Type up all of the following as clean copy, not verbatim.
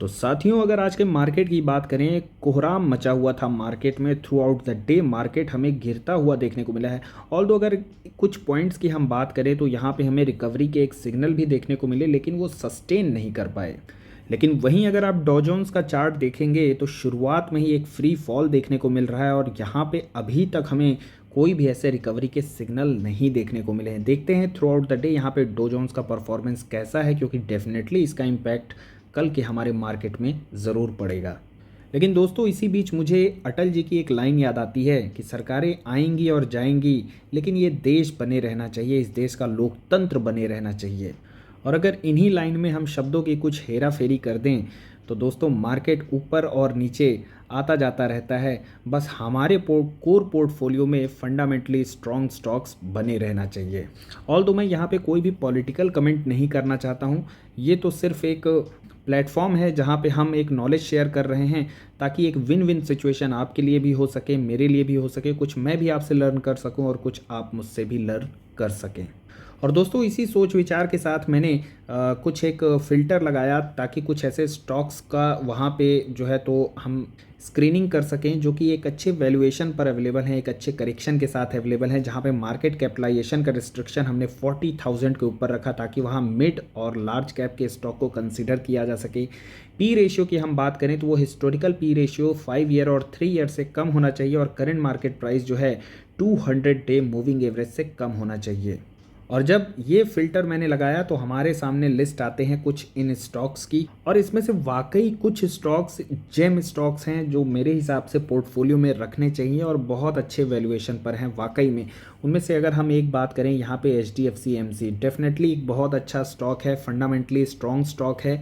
तो साथियों, अगर आज के मार्केट की बात करें, कोहराम मचा हुआ था मार्केट में। Through out the day market हमें गिरता हुआ देखने को मिला है। ऑल्दो अगर कुछ पॉइंट्स की हम बात करें तो यहाँ पे हमें रिकवरी के एक सिग्नल भी देखने को मिले, लेकिन वो सस्टेन नहीं कर पाए। लेकिन वहीं अगर आप डॉ जोन्स का चार्ट देखेंगे तो शुरुआत में ही एक फ्री फॉल देखने को मिल रहा है और यहाँ पे अभी तक हमें कोई भी ऐसे रिकवरी के सिग्नल नहीं देखने को मिले हैं। देखते हैं थ्रू आउट द डे यहाँ पे डॉ जोन्स का परफॉर्मेंस कैसा है, क्योंकि डेफिनेटली इसका इम्पैक्ट कल के हमारे मार्केट में ज़रूर पड़ेगा। लेकिन दोस्तों, इसी बीच मुझे अटल जी की एक लाइन याद आती है कि सरकारें आएंगी और जाएंगी, लेकिन ये देश बने रहना चाहिए, इस देश का लोकतंत्र बने रहना चाहिए। और अगर इन्हीं लाइन में हम शब्दों की कुछ हेरा फेरी कर दें तो दोस्तों मार्केट ऊपर और नीचे आता जाता रहता है। बस हमारे कोर पोर्टफोलियो में फंडामेंटली स्ट्रॉन्ग स्टॉक्स बने रहना चाहिए। ऑल्दो मैं यहाँ पे कोई भी पॉलिटिकल कमेंट नहीं करना चाहता हूँ, ये तो सिर्फ एक प्लेटफॉर्म है जहाँ पे हम एक नॉलेज शेयर कर रहे हैं, ताकि एक विन विन सिचुएशन आपके लिए भी हो सके, मेरे लिए भी हो सके, कुछ मैं भी आपसे लर्न कर सकूँ और कुछ आप मुझसे भी लर्न कर सकें। और दोस्तों, इसी सोच विचार के साथ मैंने कुछ एक फ़िल्टर लगाया ताकि कुछ ऐसे स्टॉक्स का वहाँ पे जो है तो हम स्क्रीनिंग कर सकें जो कि एक अच्छे वैल्यूएशन पर अवेलेबल हैं, एक अच्छे करेक्शन के साथ अवेलेबल हैं, जहाँ पे मार्केट कैपिटलाइजेशन का रिस्ट्रिक्शन हमने 40,000 के ऊपर रखा ताकि वहाँ मिड और लार्ज कैप के स्टॉक को कंसीडर किया जा सके। पी रेशियो की हम बात करें तो वो हिस्टोरिकल पी रेशियो 5 ईयर और 3 ईयर से कम होना चाहिए और करंट मार्केट प्राइस जो है 200 डे मूविंग एवरेज से कम होना चाहिए। और जब ये फिल्टर मैंने लगाया तो हमारे सामने लिस्ट आते हैं कुछ इन स्टॉक्स की, और इसमें से वाकई कुछ स्टॉक्स जेम स्टॉक्स हैं जो मेरे हिसाब से पोर्टफोलियो में रखने चाहिए और बहुत अच्छे वैल्यूएशन पर हैं वाकई में। उनमें से अगर हम एक बात करें, यहाँ पे HDFC AMC डेफिनेटली एक बहुत अच्छा स्टॉक है, फंडामेंटली स्ट्रॉन्ग स्टॉक है।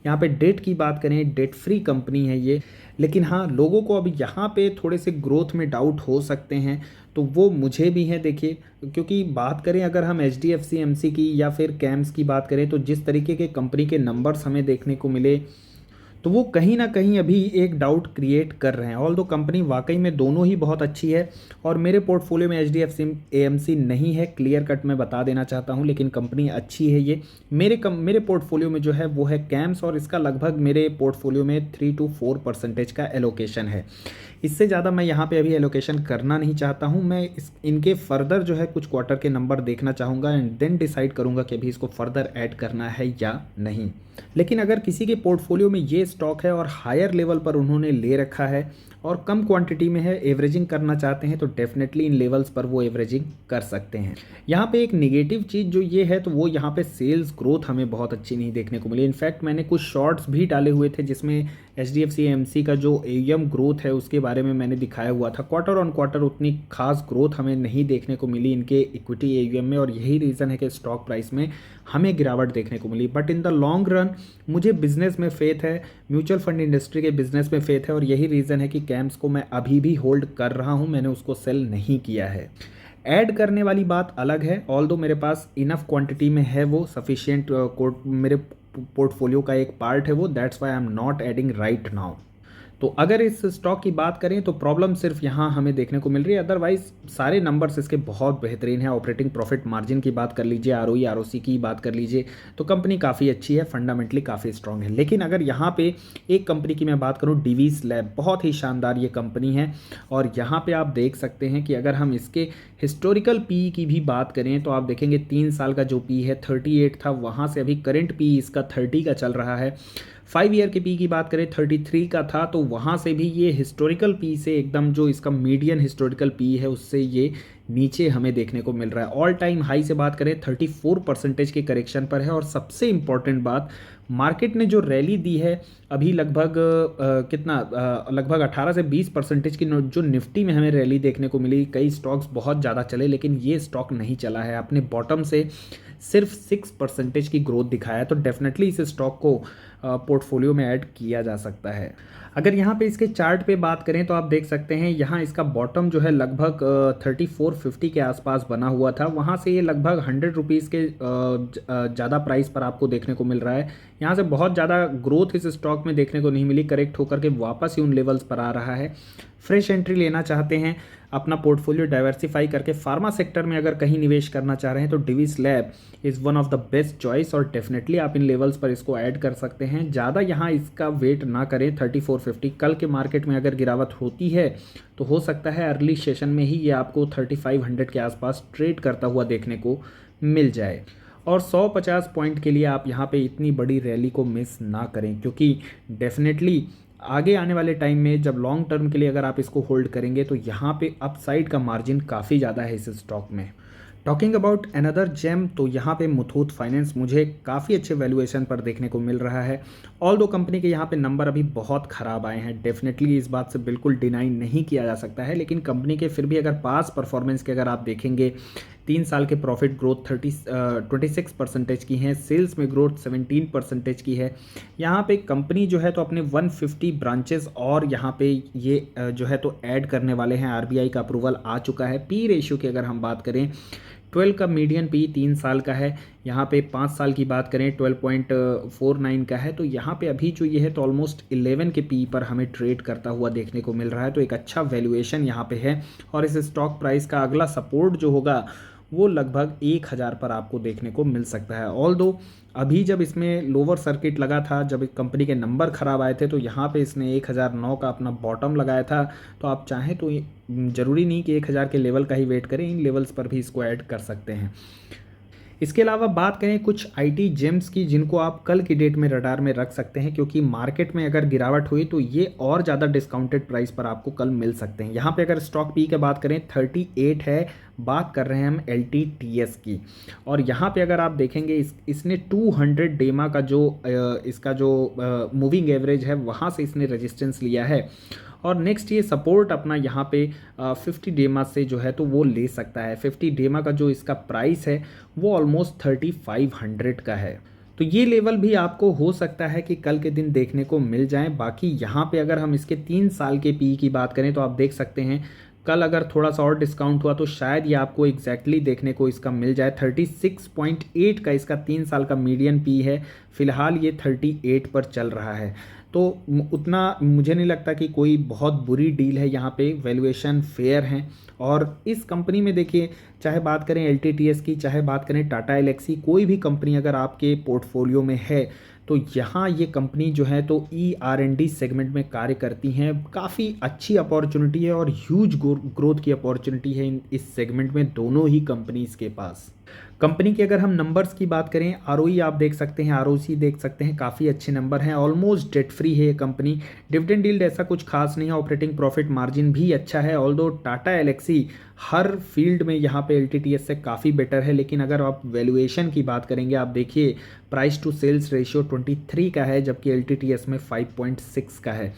यहाँ पे डेट की बात करें, डेट फ्री कंपनी है ये। लेकिन हाँ, लोगों को अभी यहाँ पे थोड़े से ग्रोथ में डाउट हो सकते हैं, तो वो मुझे भी है। देखिए, क्योंकि बात करें अगर हम HDFC AMC की या फिर कैम्स की बात करें तो जिस तरीके के कंपनी के नंबर्स हमें देखने को मिले तो वो कहीं ना कहीं अभी एक डाउट क्रिएट कर रहे हैं। ऑल्दो कंपनी वाकई में दोनों ही बहुत अच्छी है और मेरे पोर्टफोलियो में HDFC AMC नहीं है, क्लियर कट मैं बता देना चाहता हूं, लेकिन कंपनी अच्छी है ये। मेरे पोर्टफोलियो में जो है वो है कैम्स और इसका लगभग मेरे पोर्टफोलियो में 3 to 4% का एलोकेशन है। इससे ज़्यादा मैं यहाँ पे अभी एलोकेशन करना नहीं चाहता हूँ। मैं इनके फर्दर जो है कुछ क्वार्टर के नंबर देखना चाहूँगा एंड देन डिसाइड करूँगा कि अभी इसको फर्दर ऐड करना है या नहीं। लेकिन अगर किसी के पोर्टफोलियो में ये स्टॉक है और हायर लेवल पर उन्होंने ले रखा है और कम क्वांटिटी में है, एवरेजिंग करना चाहते हैं, तो डेफिनेटली इन लेवल्स पर वो एवरेजिंग कर सकते हैं। यहाँ पे एक नेगेटिव चीज़ जो ये है तो वो यहाँ पे सेल्स ग्रोथ हमें बहुत अच्छी नहीं देखने को मिली। इनफैक्ट मैंने कुछ शॉर्ट्स भी डाले हुए थे जिसमें HDFC AMC का जो AUM ग्रोथ है उसके बारे में मैंने दिखाया हुआ था। क्वार्टर ऑन क्वार्टर उतनी खास ग्रोथ हमें नहीं देखने को मिली इनके इक्विटी AUM में, और यही रीज़न है कि स्टॉक प्राइस में हमें गिरावट देखने को मिली। But in the long run मुझे बिजनेस में फेथ है, म्यूचुअल फंड इंडस्ट्री के बिजनेस में फेथ है, और यही रीज़न है कि कैम्स को मैं अभी भी होल्ड कर रहा हूं, मैंने उसको सेल नहीं किया है। ऐड करने वाली बात अलग है, ऑल्दो मेरे पास इनफ क्वांटिटी में है, वो सफिशिएंट मेरे पोर्टफोलियो का एक पार्ट है वो, that's why I am not adding right now. तो अगर इस स्टॉक की बात करें तो प्रॉब्लम सिर्फ यहाँ हमें देखने को मिल रही है, अदरवाइज सारे नंबर्स इसके बहुत बेहतरीन है। ऑपरेटिंग प्रॉफिट मार्जिन की बात कर लीजिए, ROE ROC की बात कर लीजिए, तो कंपनी काफ़ी अच्छी है, फंडामेंटली काफ़ी स्ट्रांग है। लेकिन अगर यहाँ पे एक कंपनी की मैं बात करूँ, डिवीस लैब, बहुत ही शानदार ये कंपनी है, और यहाँ पे आप देख सकते हैं कि अगर हम इसके हिस्टोरिकल PE की भी बात करें तो आप देखेंगे 3 साल का जो PE है 38 था, वहाँ से अभी करंट PE इसका 30 का चल रहा है। 5 ईयर के PE की बात करें 33 का था, तो वहाँ से भी ये हिस्टोरिकल PE से एकदम जो इसका मीडियन हिस्टोरिकल PE है उससे ये नीचे हमें देखने को मिल रहा है। ऑल टाइम हाई से बात करें 34% के करेक्शन पर है, और सबसे इम्पॉर्टेंट बात, मार्केट ने जो रैली दी है अभी लगभग लगभग 18 से 20% की जो निफ्टी में हमें रैली देखने को मिली। कई स्टॉक्स बहुत ज़्यादा चले लेकिन ये स्टॉक नहीं चला है, अपने बॉटम से सिर्फ 6% की ग्रोथ दिखाया है। तो डेफिनेटली इस स्टॉक को पोर्टफोलियो में ऐड किया जा सकता है। अगर यहाँ पे इसके चार्ट पे बात करें तो आप देख सकते हैं यहाँ इसका बॉटम जो है लगभग 3450 के आसपास बना हुआ था, वहाँ से ये लगभग 100 रुपीज़ के ज़्यादा प्राइस पर आपको देखने को मिल रहा है। यहाँ से बहुत ज़्यादा ग्रोथ इस स्टॉक में देखने को नहीं मिली, करेक्ट होकर के वापस ही उन लेवल्स पर आ रहा है। फ्रेश एंट्री लेना चाहते हैं अपना पोर्टफोलियो डाइवर्सिफाई करके फार्मा सेक्टर में अगर कहीं निवेश करना चाह रहे हैं तो Divi's Lab is one of the best choice, और डेफिनेटली आप इन लेवल्स पर इसको ऐड कर सकते हैं। ज़्यादा यहाँ इसका वेट ना करें 3450। कल के मार्केट में अगर गिरावट होती है तो हो सकता है अर्ली सेशन में ही ये आपको 3500 के आसपास ट्रेड करता हुआ देखने को मिल जाए। और 150 पॉइंट के लिए आप यहाँ पे इतनी बड़ी रैली को मिस ना करें, क्योंकि डेफिनेटली आगे आने वाले टाइम में जब लॉन्ग टर्म के लिए अगर आप इसको होल्ड करेंगे तो यहाँ पे अपसाइड का मार्जिन काफ़ी ज़्यादा है इस स्टॉक में। टॉकिंग अबाउट अनदर जेम, तो यहाँ पे मुथूट फाइनेंस मुझे काफ़ी अच्छे वैल्यूएशन पर देखने को मिल रहा है। ऑल दो कंपनी के यहाँ पे नंबर अभी बहुत ख़राब आए हैं, डेफिनेटली इस बात से बिल्कुल डिनाई नहीं किया जा सकता है, लेकिन कंपनी के फिर भी अगर पास परफॉर्मेंस के अगर आप देखेंगे 3 साल के प्रॉफिट ग्रोथ 26% की है, सेल्स में ग्रोथ 17% की है। यहाँ पे कंपनी जो है तो अपने 150 ब्रांचेस और यहाँ पे ये जो है तो ऐड करने वाले हैं। आरबीआई का अप्रूवल आ चुका है। पी रेशियो की अगर हम बात करें 12 का मीडियन पी 3 साल का है। यहाँ पे 5 साल की बात करें 12.49 का है। तो यहाँ पे अभी जो ये है तो ऑलमोस्ट 11 के पी पर हमें ट्रेड करता हुआ देखने को मिल रहा है, तो एक अच्छा वैल्यूएशन यहाँ पे है। और इस स्टॉक प्राइस का अगला सपोर्ट जो होगा वो लगभग 1000 पर आपको देखने को मिल सकता है। ऑल दो अभी जब इसमें लोअर सर्किट लगा था, जब कंपनी के नंबर खराब आए थे, तो यहाँ पे इसने 1009 का अपना बॉटम लगाया था। तो आप चाहें तो ज़रूरी नहीं कि 1000 के लेवल का ही वेट करें, इन लेवल्स पर भी इसको ऐड कर सकते हैं। इसके अलावा बात करें कुछ आईटी जेम्स की जिनको आप कल की डेट में रडार में रख सकते हैं, क्योंकि मार्केट में अगर गिरावट हुई तो ये और ज़्यादा डिस्काउंटेड प्राइस पर आपको कल मिल सकते हैं। यहाँ पे अगर स्टॉक पी की बात करें 38 है, बात कर रहे हैं हम LTTS की। और यहाँ पे अगर आप देखेंगे इसने 200 डेमा का जो इसका जो मूविंग एवरेज है वहाँ से इसने रेजिस्टेंस लिया है, और नेक्स्ट ये सपोर्ट अपना यहाँ पे 50 डेमा से जो है तो वो ले सकता है। 50 डेमा का जो इसका प्राइस है वो ऑलमोस्ट 3500 का है। तो ये लेवल भी आपको हो सकता है कि कल के दिन देखने को मिल जाए। बाकी यहाँ पे अगर हम इसके 3 साल के पी की बात करें तो आप देख सकते हैं कल अगर थोड़ा सा और डिस्काउंट हुआ तो शायद ये आपको एग्जैक्टली देखने को इसका मिल जाए। 36.8 का इसका 3 साल का मीडियन पी है, फिलहाल ये 38 पर चल रहा है। तो उतना मुझे नहीं लगता कि कोई बहुत बुरी डील है, यहाँ पे वैल्यूएशन फेयर हैं। और इस कंपनी में देखिए, चाहे बात करें LTTS की, चाहे बात करें टाटा एलेक्सी, कोई भी कंपनी अगर आपके पोर्टफोलियो में है तो यहाँ ये कंपनी जो है तो ER&D सेगमेंट में कार्य करती हैं। काफ़ी अच्छी अपॉर्चुनिटी है और ह्यूज ग्रोथ की अपॉर्चुनिटी है इस सेगमेंट में दोनों ही कंपनीज के पास। कंपनी के अगर हम नंबर्स की बात करें, ROE आप देख सकते हैं, ROC देख सकते हैं, काफ़ी अच्छे नंबर हैं। ऑलमोस्ट डेट फ्री है ये कंपनी। डिविडेंड यील्ड ऐसा कुछ खास नहीं है। ऑपरेटिंग प्रॉफिट मार्जिन भी अच्छा है। ऑल्दो टाटा एलेक्सी हर फील्ड में यहाँ पे LTTS से काफ़ी बेटर है, लेकिन अगर आप वैल्यूएशन की बात करेंगे, आप देखिए प्राइस टू सेल्स रेशियो 23 का है, जबकि LTTS में 5.6 का है।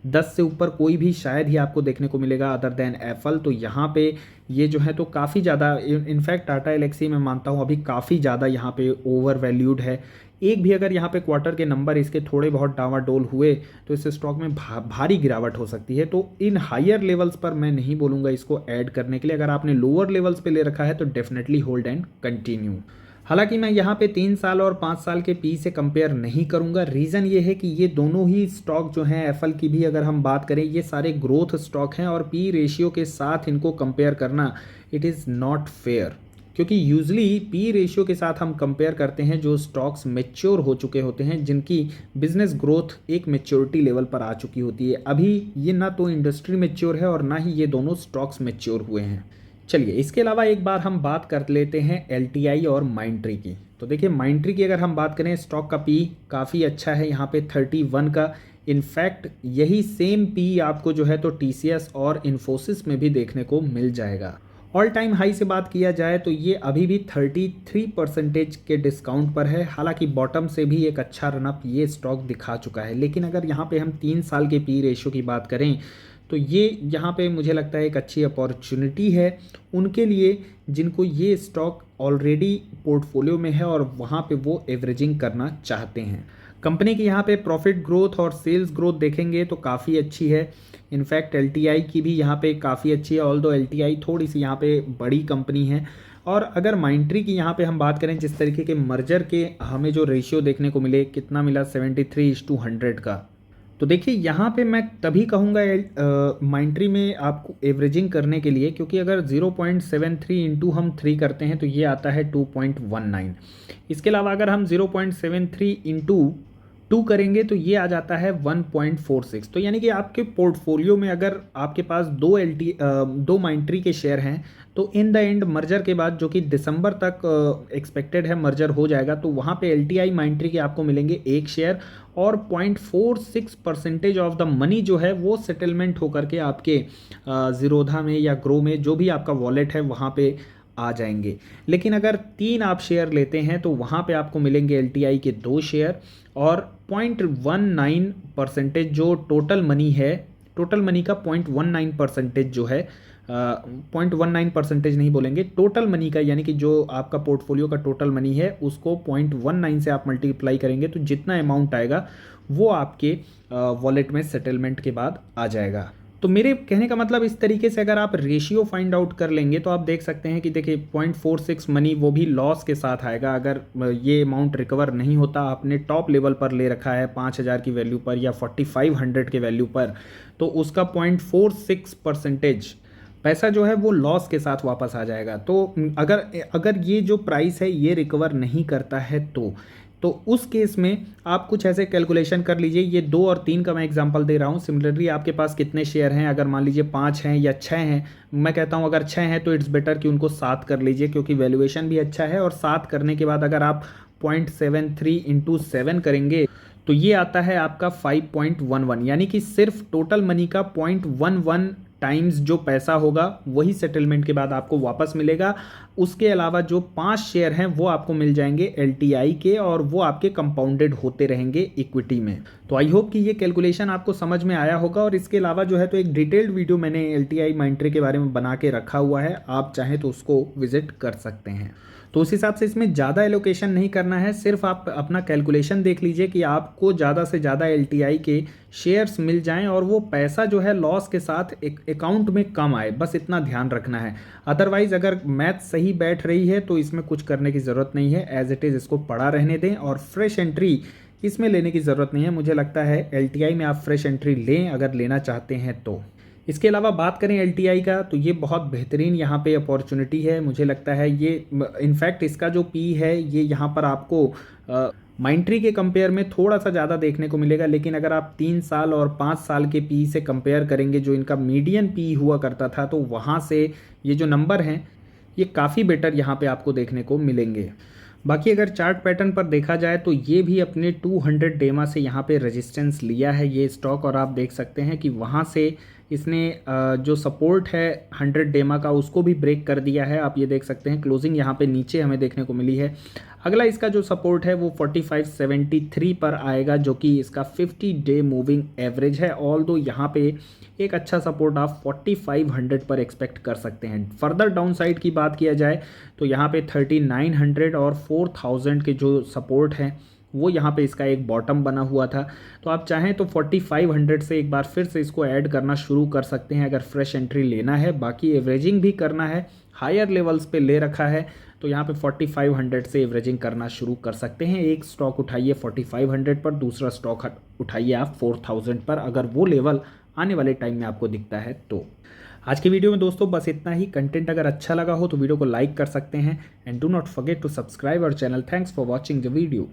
10 से ऊपर कोई भी शायद ही आपको देखने को मिलेगा अदर देन एप्पल। तो यहाँ पे ये जो है तो काफ़ी ज़्यादा, इनफैक्ट टाटा एलेक्सी मैं मानता हूँ अभी काफ़ी ज़्यादा यहाँ पे ओवर वैल्यूड है। एक भी अगर यहाँ पे क्वार्टर के नंबर इसके थोड़े बहुत डावाडोल हुए तो इस स्टॉक में भारी गिरावट हो सकती है। तो इन हायर लेवल्स पर मैं नहीं बोलूँगा इसको ऐड करने के लिए। अगर आपने लोअर लेवल्स पे ले रखा है तो डेफिनेटली होल्ड एंड कंटिन्यू। हालांकि मैं यहाँ पे 3 साल और 5 साल के पी से कंपेयर नहीं करूँगा। रीज़न ये है कि ये दोनों ही स्टॉक जो हैं, एप्पल की भी अगर हम बात करें, ये सारे ग्रोथ स्टॉक हैं और पी रेशियो के साथ इनको कंपेयर करना इट इज़ नॉट फेयर, क्योंकि यूजली पी रेशियो के साथ हम कंपेयर करते हैं जो स्टॉक्स मैच्योर हो चुके होते हैं, जिनकी बिजनेस ग्रोथ एक मैच्योरिटी लेवल पर आ चुकी होती है। अभी ये ना तो इंडस्ट्री मैच्योर है और ना ही ये दोनों स्टॉक्स मैच्योर हुए हैं। चलिए, इसके अलावा एक बार हम बात कर लेते हैं LTI और माइंडट्री की। तो देखिए, माइंडट्री की अगर हम बात करें, स्टॉक का पी काफ़ी अच्छा है यहाँ पे 31 का। इनफैक्ट यही सेम पी आपको जो है तो TCS और इन्फोसिस में भी देखने को मिल जाएगा। ऑल टाइम हाई से बात किया जाए तो ये अभी भी 33% के डिस्काउंट पर है। हालांकि बॉटम से भी एक अच्छा रनअप ये स्टॉक दिखा चुका है, लेकिन अगर यहाँ पे हम 3 साल के पी रेशियो की बात करें तो ये यहाँ पे मुझे लगता है एक अच्छी अपॉर्चुनिटी है उनके लिए जिनको ये स्टॉक ऑलरेडी पोर्टफोलियो में है और वहाँ पे वो एवरेजिंग करना चाहते हैं। कंपनी की यहाँ पे प्रॉफिट ग्रोथ और सेल्स ग्रोथ देखेंगे तो काफ़ी अच्छी है। इनफैक्ट LTI की भी यहाँ पे काफ़ी अच्छी है, ऑल्दो LTI थोड़ी सी यहाँ पे बड़ी कंपनी है। और अगर माइंडट्री की यहाँ पे हम बात करें, जिस तरीके के मर्जर के हमें जो रेशियो देखने को मिले, कितना मिला 73:100 का, तो देखिए यहाँ पे मैं तभी कहूँगा माइंट्री में आपको एवरेजिंग करने के लिए, क्योंकि अगर 0.73 इंटू हम 3 करते हैं तो ये आता है 2.19। इसके अलावा अगर हम 0.73 इंटू 2 करेंगे तो ये आ जाता है 1.46। तो यानी कि आपके पोर्टफोलियो में अगर आपके पास दो माइंट्री के शेयर हैं तो इन द एंड मर्जर के बाद, जो कि दिसंबर तक एक्सपेक्टेड है मर्जर हो जाएगा, तो वहाँ पे LTI माइंट्री के आपको मिलेंगे एक शेयर और 0.46% ऑफ द मनी जो है वो सेटलमेंट होकर के आपके ज़ीरोधा में या ग्रो में जो भी आपका वॉलेट है वहाँ पे आ जाएंगे। लेकिन अगर 3 आप शेयर लेते हैं तो वहाँ पे आपको मिलेंगे LTI के 2 शेयर और 0.19% जो टोटल मनी है, टोटल मनी का 0.19% जो है, 0.19% नहीं बोलेंगे, टोटल मनी का, यानी कि जो आपका पोर्टफोलियो का टोटल मनी है उसको 0.19 से आप मल्टीप्लाई करेंगे तो जितना अमाउंट आएगा वो आपके वॉलेट में सेटलमेंट के बाद आ जाएगा। तो मेरे कहने का मतलब इस तरीके से अगर आप रेशियो फाइंड आउट कर लेंगे तो आप देख सकते हैं कि देखिए 0.46 मनी वो भी लॉस के साथ आएगा। अगर ये अमाउंट रिकवर नहीं होता, आपने टॉप लेवल पर ले रखा है 5000 की वैल्यू पर या 4500 के वैल्यू पर, तो उसका 0.46% पैसा जो है वो लॉस के साथ वापस आ जाएगा। तो अगर अगर ये जो प्राइस है ये रिकवर नहीं करता है तो उस केस में आप कुछ ऐसे कैलकुलेशन कर लीजिए। ये 2 और 3 का मैं एग्जांपल दे रहा हूँ। सिमिलरली आपके पास कितने शेयर हैं, अगर मान लीजिए 5 हैं या 6 हैं, मैं कहता हूँ अगर 6 हैं तो इट्स बेटर कि उनको 7 कर लीजिए, क्योंकि वैल्यूएशन भी अच्छा है। और 7 करने के बाद अगर आप 0.73 इंटू 7 करेंगे तो ये आता है आपका 5.11, यानी कि सिर्फ टोटल मनी का 0.11 टाइम्स जो पैसा होगा वही सेटलमेंट के बाद आपको वापस मिलेगा। उसके अलावा जो 5 शेयर हैं वो आपको मिल जाएंगे LTI के और वो आपके कंपाउंडेड होते रहेंगे इक्विटी में। तो आई होप कि ये कैलकुलेशन आपको समझ में आया होगा। और इसके अलावा जो है तो एक डिटेल्ड वीडियो मैंने LTI माइंट्री के बारे में बना के रखा हुआ है, आप चाहें तो उसको विजिट कर सकते हैं। तो उस हिसाब से इसमें ज़्यादा एलोकेशन नहीं करना है, सिर्फ आप अपना कैलकुलेशन देख लीजिए कि आपको ज़्यादा से ज़्यादा LTI के शेयर्स मिल जाएं और वो पैसा जो है लॉस के साथ एक अकाउंट में कम आए, बस इतना ध्यान रखना है। अदरवाइज़ अगर मैथ सही बैठ रही है तो इसमें कुछ करने की ज़रूरत नहीं है, एज इट इज़ इसको पड़ा रहने दें और फ्रेश एंट्री इसमें लेने की ज़रूरत नहीं है। मुझे लगता है LTI में आप फ्रेश एंट्री लें अगर लेना चाहते हैं तो। इसके अलावा बात करें LTI का तो ये बहुत बेहतरीन यहाँ पे अपॉर्चुनिटी है। मुझे लगता है ये इनफैक्ट इसका जो पी है ये यहाँ पर आपको माइंट्री के कंपेयर में थोड़ा सा ज़्यादा देखने को मिलेगा। लेकिन अगर आप 3 साल और 5 साल के पी से कंपेयर करेंगे जो इनका मीडियन पी हुआ करता था, तो वहाँ से ये जो नंबर हैं ये काफ़ी बेटर यहाँ पे आपको देखने को मिलेंगे। बाकी अगर चार्ट पैटर्न पर देखा जाए तो ये भी अपने 200 डेमा से यहाँ पे रेजिस्टेंस लिया है ये स्टॉक, और आप देख सकते हैं कि वहाँ से इसने जो सपोर्ट है 100 डेमा का उसको भी ब्रेक कर दिया है। आप ये देख सकते हैं क्लोजिंग यहाँ पे नीचे हमें देखने को मिली है। अगला इसका जो सपोर्ट है वो 4573 पर आएगा, जो कि इसका 50 डे मूविंग एवरेज है। ऑल दो यहाँ पे एक अच्छा सपोर्ट आप 4500 पर एक्सपेक्ट कर सकते हैं। फर्दर डाउन साइड की बात किया जाए तो यहाँ पे 3900 और 4000 के जो सपोर्ट हैं वो यहाँ पे इसका एक बॉटम बना हुआ था। तो आप चाहें तो 4500 से एक बार फिर से इसको ऐड करना शुरू कर सकते हैं अगर फ्रेश एंट्री लेना है। बाकी एवरेजिंग भी करना है, हायर लेवल्स पे ले रखा है तो यहाँ पे 4500 से एवरेजिंग करना शुरू कर सकते हैं। एक स्टॉक उठाइए 4500 पर, दूसरा स्टॉक उठाइए आप 4000 पर, अगर वो लेवल आने वाले टाइम में आपको दिखता है तो। आज की वीडियो में दोस्तों बस इतना ही। कंटेंट अगर अच्छा लगा हो तो वीडियो को लाइक कर सकते हैं and do not forget to subscribe our channel. Thanks for watching the video.